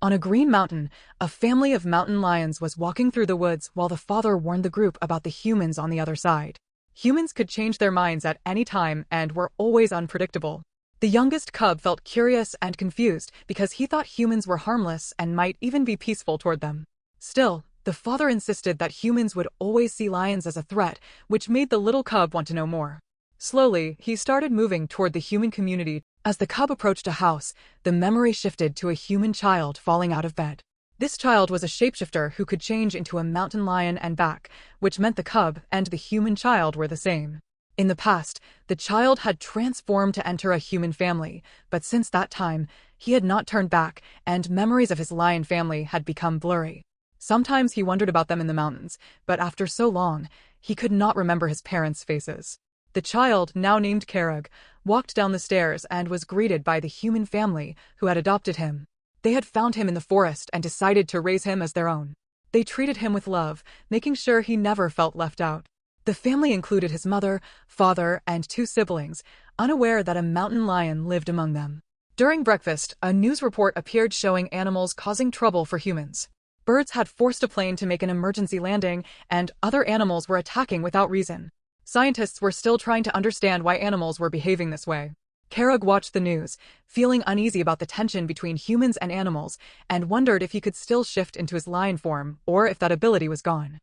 On a green mountain, a family of mountain lions was walking through the woods while the father warned the group about the humans on the other side. Humans could change their minds at any time and were always unpredictable. The youngest cub felt curious and confused because he thought humans were harmless and might even be peaceful toward them. Still, the father insisted that humans would always see lions as a threat, which made the little cub want to know more. Slowly, he started moving toward the human community. As the cub approached a house, the memory shifted to a human child falling out of bed. This child was a shapeshifter who could change into a mountain lion and back, which meant the cub and the human child were the same. In the past, the child had transformed to enter a human family, but since that time, he had not turned back, and memories of his lion family had become blurry. Sometimes he wondered about them in the mountains, but after so long, he could not remember his parents' faces. The child, now named Karug, walked down the stairs and was greeted by the human family who had adopted him. They had found him in the forest and decided to raise him as their own. They treated him with love, making sure he never felt left out. The family included his mother, father, and 2 siblings, unaware that a mountain lion lived among them. During breakfast, a news report appeared showing animals causing trouble for humans. Birds had forced a plane to make an emergency landing, and other animals were attacking without reason. Scientists were still trying to understand why animals were behaving this way. Karug watched the news, feeling uneasy about the tension between humans and animals, and wondered if he could still shift into his lion form or if that ability was gone.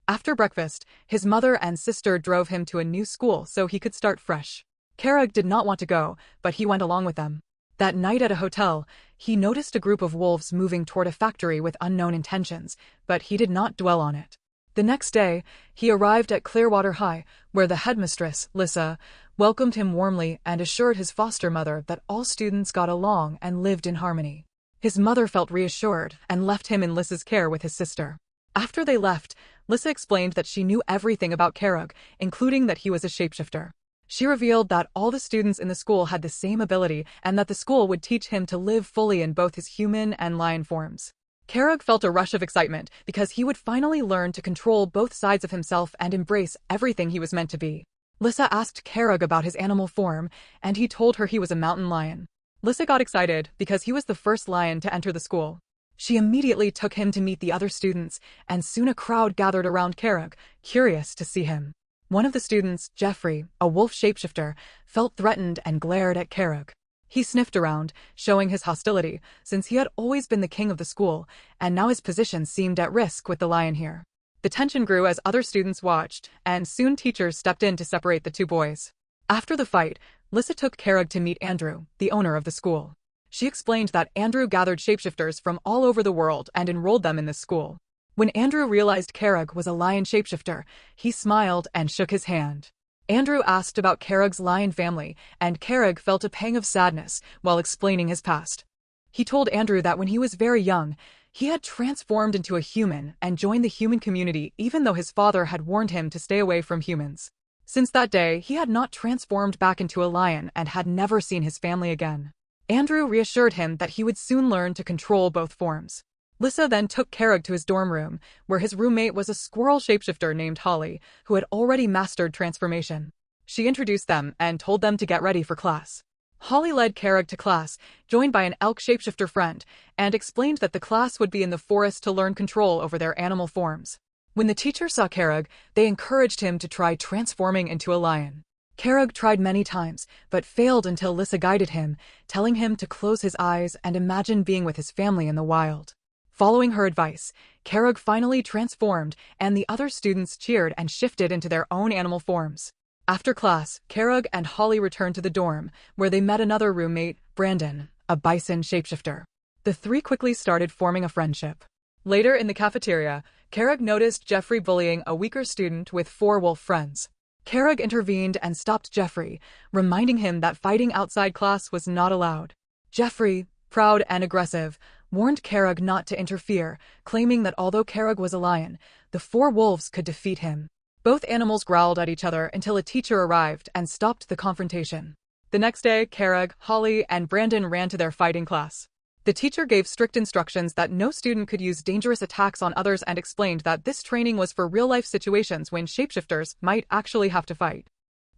After breakfast, his mother and sister drove him to a new school so he could start fresh. Karug did not want to go, but he went along with them. That night at a hotel, he noticed a group of wolves moving toward a factory with unknown intentions, but he did not dwell on it. The next day, he arrived at Clearwater High, where the headmistress, Lissa, welcomed him warmly and assured his foster mother that all students got along and lived in harmony. His mother felt reassured and left him in Lissa's care with his sister. After they left, Lissa explained that she knew everything about Karug, including that he was a shapeshifter. She revealed that all the students in the school had the same ability and that the school would teach him to live fully in both his human and lion forms. Karug felt a rush of excitement because he would finally learn to control both sides of himself and embrace everything he was meant to be. Lissa asked Karug about his animal form, and he told her he was a mountain lion. Lissa got excited because he was the first lion to enter the school. She immediately took him to meet the other students, and soon a crowd gathered around Karug, curious to see him. One of the students, Jeffrey, a wolf shapeshifter, felt threatened and glared at Karug. He sniffed around, showing his hostility, since he had always been the king of the school, and now his position seemed at risk with the lion here. The tension grew as other students watched, and soon teachers stepped in to separate the 2 boys. After the fight, Lissa took Karug to meet Andrew, the owner of the school. She explained that Andrew gathered shapeshifters from all over the world and enrolled them in this school. When Andrew realized Karug was a lion shapeshifter, he smiled and shook his hand. Andrew asked about Karug's lion family, and Karug felt a pang of sadness while explaining his past. He told Andrew that when he was very young, he had transformed into a human and joined the human community even though his father had warned him to stay away from humans. Since that day, he had not transformed back into a lion and had never seen his family again. Andrew reassured him that he would soon learn to control both forms. Lissa then took Karug to his dorm room, where his roommate was a squirrel shapeshifter named Holly, who had already mastered transformation. She introduced them and told them to get ready for class. Holly led Karug to class, joined by an elk shapeshifter friend, and explained that the class would be in the forest to learn control over their animal forms. When the teacher saw Karug, they encouraged him to try transforming into a lion. Karug tried many times, but failed until Lissa guided him, telling him to close his eyes and imagine being with his family in the wild. Following her advice, Karug finally transformed, and the other students cheered and shifted into their own animal forms. After class, Karug and Holly returned to the dorm, where they met another roommate, Brandon, a bison shapeshifter. The 3 quickly started forming a friendship. Later in the cafeteria, Karug noticed Jeffrey bullying a weaker student with 4 wolf friends. Karug intervened and stopped Jeffrey, reminding him that fighting outside class was not allowed. Jeffrey, proud and aggressive, warned Karug not to interfere, claiming that although Karug was a lion, the 4 wolves could defeat him. Both animals growled at each other until a teacher arrived and stopped the confrontation. The next day, Karug, Holly, and Brandon ran to their fighting class. The teacher gave strict instructions that no student could use dangerous attacks on others and explained that this training was for real-life situations when shapeshifters might actually have to fight.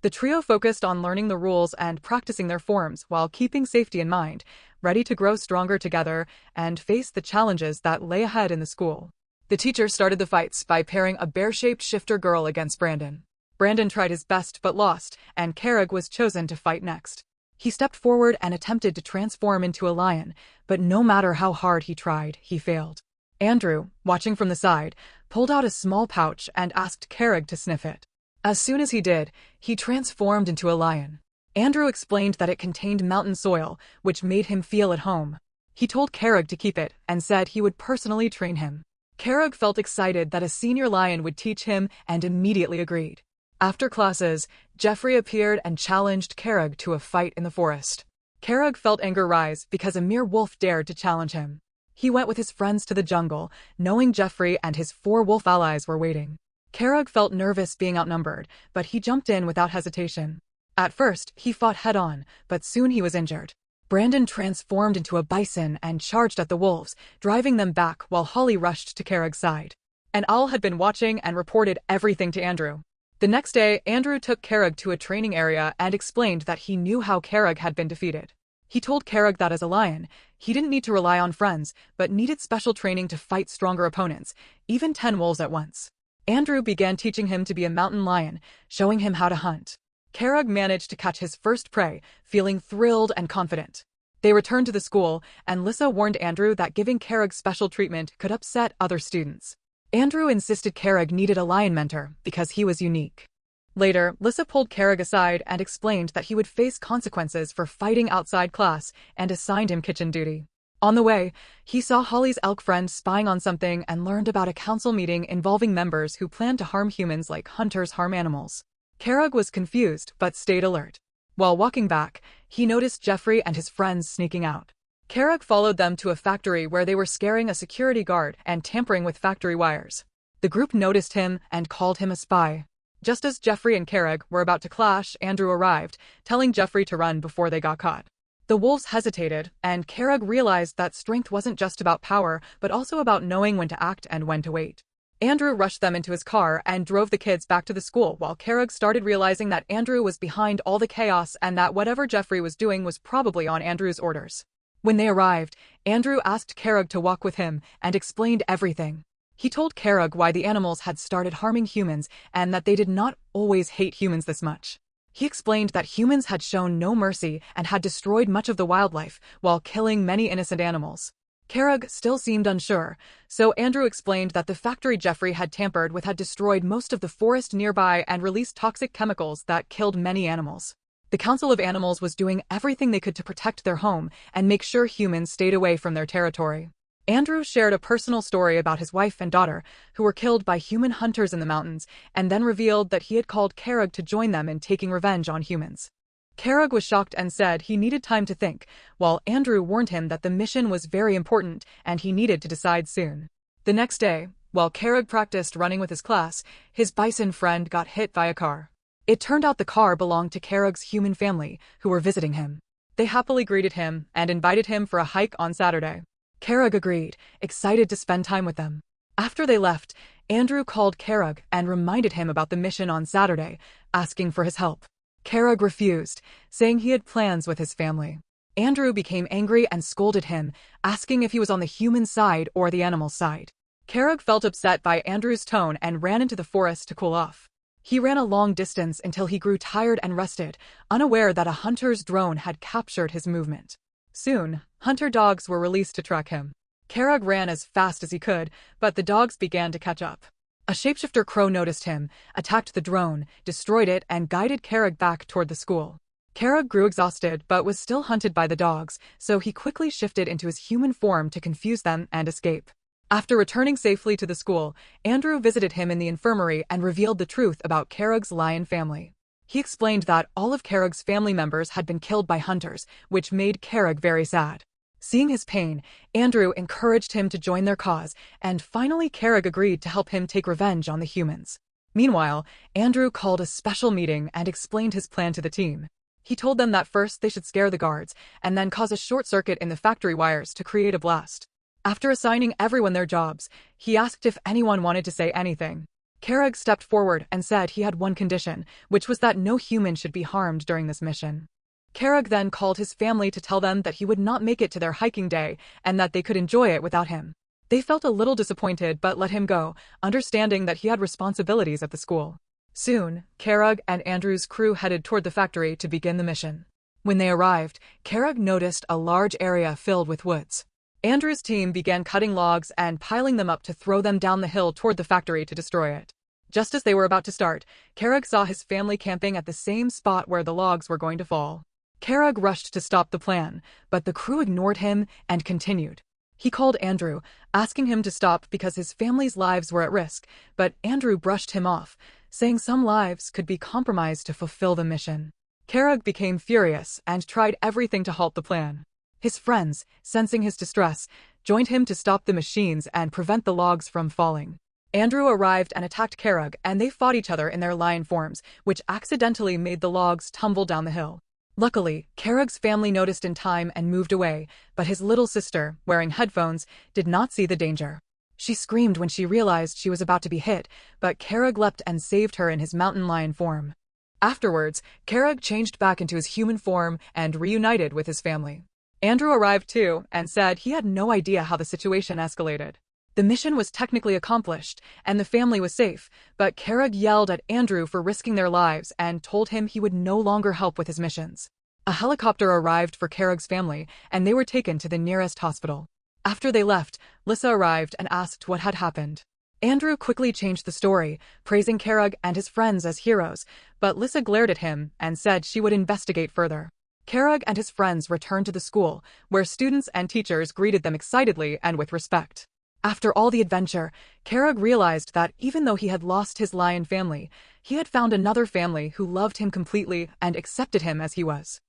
The trio focused on learning the rules and practicing their forms while keeping safety in mind, ready to grow stronger together and face the challenges that lay ahead in the school. The teacher started the fights by pairing a bear-shaped shifter girl against Brandon. Brandon tried his best but lost, and Carrig was chosen to fight next. He stepped forward and attempted to transform into a lion, but no matter how hard he tried, he failed. Andrew, watching from the side, pulled out a small pouch and asked Carrig to sniff it. As soon as he did, he transformed into a lion. Andrew explained that it contained mountain soil, which made him feel at home. He told Carrig to keep it and said he would personally train him. Carrig felt excited that a senior lion would teach him and immediately agreed. After classes, Jeffrey appeared and challenged Carrig to a fight in the forest. Carrig felt anger rise because a mere wolf dared to challenge him. He went with his friends to the jungle, knowing Jeffrey and his 4 wolf allies were waiting. Carrig felt nervous being outnumbered, but he jumped in without hesitation. At first, he fought head-on, but soon he was injured. Brandon transformed into a bison and charged at the wolves, driving them back while Holly rushed to Carrig's side. An owl had been watching and reported everything to Andrew. The next day, Andrew took Carrig to a training area and explained that he knew how Carrig had been defeated. He told Carrig that as a lion, he didn't need to rely on friends, but needed special training to fight stronger opponents, even 10 wolves at once. Andrew began teaching him to be a mountain lion, showing him how to hunt. Carrig managed to catch his first prey, feeling thrilled and confident. They returned to the school, and Lissa warned Andrew that giving Carrig special treatment could upset other students. Andrew insisted Carrig needed a lion mentor because he was unique. Later, Lissa pulled Carrig aside and explained that he would face consequences for fighting outside class and assigned him kitchen duty. On the way, he saw Holly's elk friend spying on something and learned about a council meeting involving members who planned to harm humans like hunters harm animals. Carrig was confused but stayed alert. While walking back, he noticed Jeffrey and his friends sneaking out. Carrig followed them to a factory where they were scaring a security guard and tampering with factory wires. The group noticed him and called him a spy. Just as Jeffrey and Carrig were about to clash, Andrew arrived, telling Jeffrey to run before they got caught. The wolves hesitated, and Carrig realized that strength wasn't just about power, but also about knowing when to act and when to wait. Andrew rushed them into his car and drove the kids back to the school while Carrig started realizing that Andrew was behind all the chaos and that whatever Jeffrey was doing was probably on Andrew's orders. When they arrived, Andrew asked Carrig to walk with him and explained everything. He told Carrig why the animals had started harming humans and that they did not always hate humans this much. He explained that humans had shown no mercy and had destroyed much of the wildlife while killing many innocent animals. Carrig still seemed unsure, so Andrew explained that the factory Jeffrey had tampered with had destroyed most of the forest nearby and released toxic chemicals that killed many animals. The Council of Animals was doing everything they could to protect their home and make sure humans stayed away from their territory. Andrew shared a personal story about his wife and daughter, who were killed by human hunters in the mountains, and then revealed that he had called Carrig to join them in taking revenge on humans. Carrig was shocked and said he needed time to think, while Andrew warned him that the mission was very important and he needed to decide soon. The next day, while Carrig practiced running with his class, his bison friend got hit by a car. It turned out the car belonged to Carrig's human family, who were visiting him. They happily greeted him and invited him for a hike on Saturday. Carrig agreed, excited to spend time with them. After they left, Andrew called Carrig and reminded him about the mission on Saturday, asking for his help. Carrig refused, saying he had plans with his family. Andrew became angry and scolded him, asking if he was on the human side or the animal side. Carrig felt upset by Andrew's tone and ran into the forest to cool off. He ran a long distance until he grew tired and rested, unaware that a hunter's drone had captured his movement. Soon, hunter dogs were released to track him. Carrig ran as fast as he could, but the dogs began to catch up. A shapeshifter crow noticed him, attacked the drone, destroyed it, and guided Carrig back toward the school. Carrig grew exhausted but was still hunted by the dogs, so he quickly shifted into his human form to confuse them and escape. After returning safely to the school, Andrew visited him in the infirmary and revealed the truth about Carrig's lion family. He explained that all of Carrig's family members had been killed by hunters, which made Carrig very sad. Seeing his pain, Andrew encouraged him to join their cause, and finally Carrig agreed to help him take revenge on the humans. Meanwhile, Andrew called a special meeting and explained his plan to the team. He told them that first they should scare the guards, and then cause a short circuit in the factory wires to create a blast. After assigning everyone their jobs, he asked if anyone wanted to say anything. Kerrug stepped forward and said he had one condition, which was that no human should be harmed during this mission. Kerrug then called his family to tell them that he would not make it to their hiking day and that they could enjoy it without him. They felt a little disappointed but let him go, understanding that he had responsibilities at the school. Soon, Kerrug and Andrew's crew headed toward the factory to begin the mission. When they arrived, Kerrug noticed a large area filled with woods. Andrew's team began cutting logs and piling them up to throw them down the hill toward the factory to destroy it. Just as they were about to start, Kerrug saw his family camping at the same spot where the logs were going to fall. Kerrug rushed to stop the plan, but the crew ignored him and continued. He called Andrew, asking him to stop because his family's lives were at risk, but Andrew brushed him off, saying some lives could be compromised to fulfill the mission. Kerrug became furious and tried everything to halt the plan. His friends, sensing his distress, joined him to stop the machines and prevent the logs from falling. Andrew arrived and attacked Kerrug, and they fought each other in their lion forms, which accidentally made the logs tumble down the hill. Luckily, Kerrug's family noticed in time and moved away, but his little sister, wearing headphones, did not see the danger. She screamed when she realized she was about to be hit, but Kerrug leapt and saved her in his mountain lion form. Afterwards, Kerrug changed back into his human form and reunited with his family. Andrew arrived too and said he had no idea how the situation escalated. The mission was technically accomplished, and the family was safe, but Kerrug yelled at Andrew for risking their lives and told him he would no longer help with his missions. A helicopter arrived for Kerrug's family, and they were taken to the nearest hospital. After they left, Lissa arrived and asked what had happened. Andrew quickly changed the story, praising Kerrug and his friends as heroes, but Lissa glared at him and said she would investigate further. Kerrug and his friends returned to the school, where students and teachers greeted them excitedly and with respect. After all the adventure, Kerrug realized that even though he had lost his lion family, he had found another family who loved him completely and accepted him as he was.